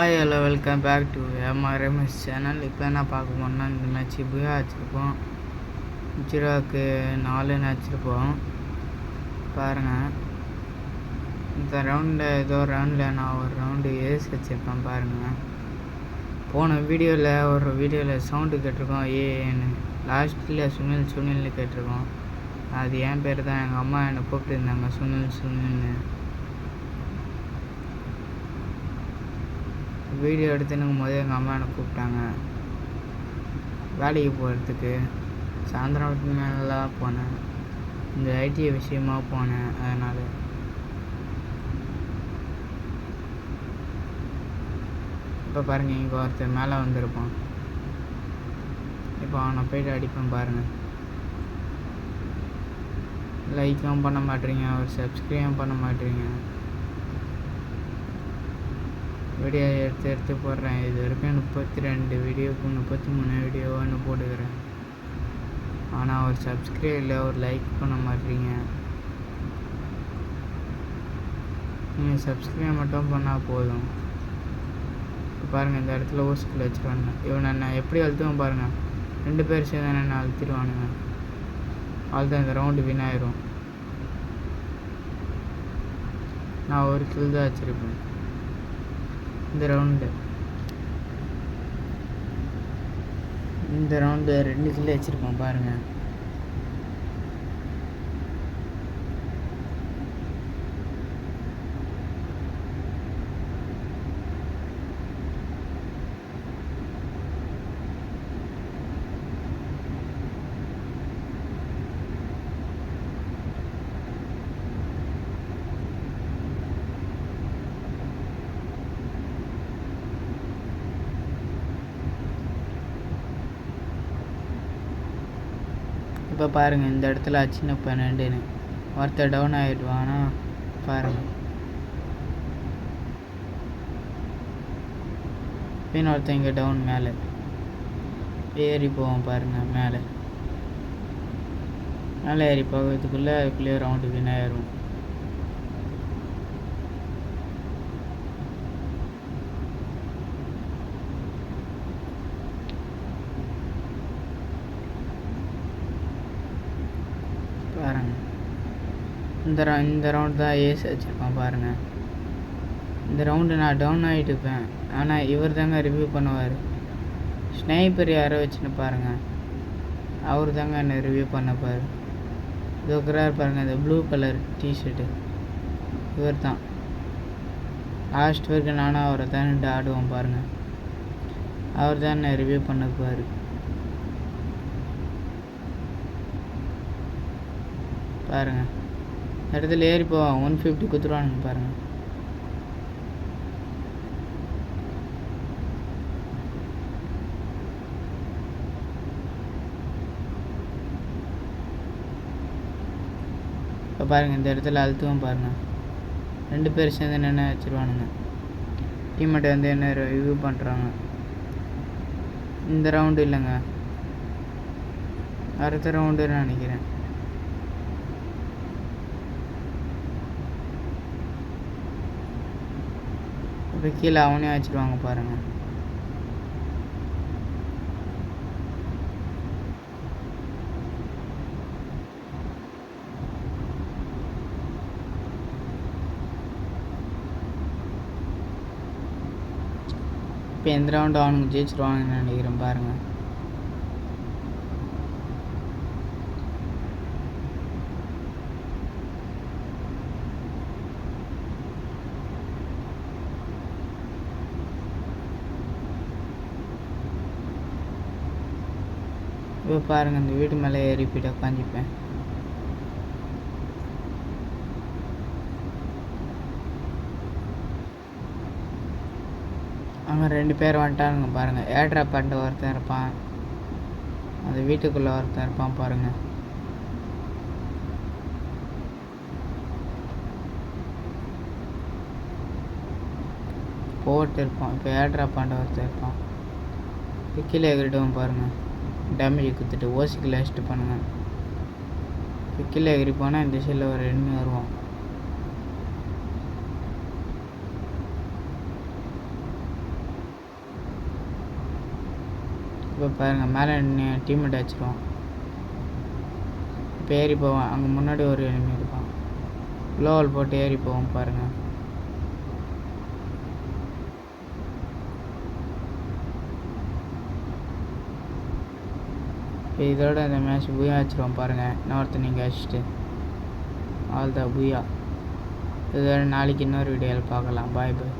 Hi hello welcome back to MRMS channel. இப்போ என்ன பார்க்க போனோம்னா, இந்த மேட்ச்சு புயா வச்சுருப்போம். ஜீரோவுக்கு 4 வச்சுருப்போம். பாருங்கள், இந்த ரவுண்டில் ஏதோ ரவுண்டில் நான் ஒரு ரவுண்டு ஏஸ் வச்சுருப்பேன். பாருங்கள், போன வீடியோவில் சவுண்டு கேட்டிருக்கோம் ஏன்னு. லாஸ்ட்டில் சுனில்னு கேட்டிருக்கோம். அது என் பேர் தான். எங்கள் அம்மா என்னை கூப்பிட்டுருந்தாங்க சுனில்னு. வீடியோ எடுத்துனுக்கும் போது எங்கள் அம்மா என்னை கூப்பிட்டாங்க வேலைக்கு போகிறதுக்கு. சாயந்தரம் மேலாம் போனேன், இந்த ஐடி விஷயமாக போனேன். அதனால் இப்போ பாருங்கள், இங்கே ஒருத்தர் மேலே வந்திருப்பான். இப்போ அவனை போய்ட்டு அடிப்பேன். பாருங்கள், லைக்கும் பண்ண மாட்டேறீங்க, ஒரு சப்ஸ்கிரைபும் பண்ண மாட்டேறீங்க. வீடியோ எடுத்து போடுறேன். இது வரைக்கும் 32 வீடியோக்கு 33 வீடியோன்னு போட்டுக்கிறேன். ஆனால் ஒரு சப்ஸ்கிரைப் இல்லை, ஒரு லைக் பண்ண மாட்டீங்க. நீங்கள் சப்ஸ்கிரைப் மட்டும் பண்ணால் போதும். பாருங்கள், இந்த இடத்துல ஊசிக்குள்ள வச்சுருவாங்க. இவனை நான் எப்படி அழுத்துவேன் பாருங்கள். 2 பேர் சேர்ந்து என்ன அழுத்திடுவானுங்க. அழுத்த இந்த ரவுண்டு வீணாயிரும். நான் ஒரு கில் தான் வச்சுருப்பேன் இந்த ரவுண்டு 2 கிலோ வச்சுருப்போம். பாருங்கள், இப்போ பாருங்கள், இந்த இடத்துல சின்ன 12ன்னு ஒருத்தர் டவுன் ஆகிடுவானா. பாருங்கள், பின் ஒருத்தர் இங்கே டவுன் மேலே ஏறி போவோம். பாருங்கள், மேலே ஏறி அதுக்குள்ளே ரவுண்டு வினாயிரும். பாருங்கள், இந்த ரவுண்டு தான் ஏஸ் வச்சுருப்பேன். பாருங்கள், இந்த ரவுண்டு நான் டவுன் ஆகிட்டு இருப்பேன். ஆனால் இவர் தாங்க ரிவ்யூ பண்ணுவார். ஸ்னைப்பர் யாரோ வச்சுன்னு பாருங்கள், அவர் தாங்க என்னை ரிவ்யூ பண்ணப்பார். இதுக்குறாரு பாருங்கள், இந்த ப்ளூ கலர் டிஷர்ட்டு இவர் தான். லாஸ்ட் வரைக்கும் நானும் அவரை தான் ஆடுவோம். பாருங்கள், அவர் தான் என்னை ரிவ்யூ பண்ணப்பார். பாருங்கள், இந்த இடத்துல ஏறி போவோம். 150 குத்துருவானுங்க. பாருங்கள், இப்போ பாருங்கள், இந்த இடத்துல அழுத்துவோம். பாருங்கள், 2 பேர் சேர்ந்து என்ன வச்சுருவானுங்க. டீம்மேட் வந்து என்ன ரிவ்யூ பண்ணுறாங்க. இந்த ரவுண்டு இல்லைங்க, அடுத்த ரவுண்டுன்னு நினைக்கிறேன். இப்போ கீழே அவனே வச்சுருவாங்க. பாருங்கள், இப்போ எந்த ரவுண்டு அவனுக்கு ஜெயிச்சிருவாங்கன்னு நினைக்கிறேன். பாருங்கள், இப்போ பாருங்கள், இந்த வீட்டு மேலே ஏறி போய்ட்டு உட்காந்துப்பேன். அங்கே 2 பேர் வந்துட்டானுங்க. பாருங்கள், ஏர்ட்ராப் பண்ணிட்டு ஒருத்தன் இருப்பான், அந்த வீட்டுக்குள்ளே ஒருத்தன் இருப்பான். பாருங்கள், போட்டு இருப்பான். இப்போ ஏர்ட்ராப் பண்ணிட்டு ஒருத்தன் இருப்பான். கீழே எகிரிடுவோம். பாருங்கள், டேமேஜ் கொடுத்துட்டு ஓசிக்கு லாஸ்ட்டு பண்ணுங்கள். கீழே எகிரி போனால் இந்த சைடில் ஒரு எனிமி வருவான். இப்போ பாருங்கள் மேலே டீம்மேட் அடிச்சிருவோம். இப்போ ஏறி போவோம். அங்கே முன்னாடி ஒரு எனிமி இருப்பான். க்ளோவல் போட்டு ஏறி போவோம் பாருங்கள். இப்போ இதோட இந்த மேட்ச் புயா வச்சுருவோம் பாருங்கள். இன்னொருத்த நீங்கள் அடிச்சுட்டு ஆல் த புயா. இதோட நாளைக்கு இன்னொரு வீடியோவில் பார்க்கலாம். பாய் பாய்.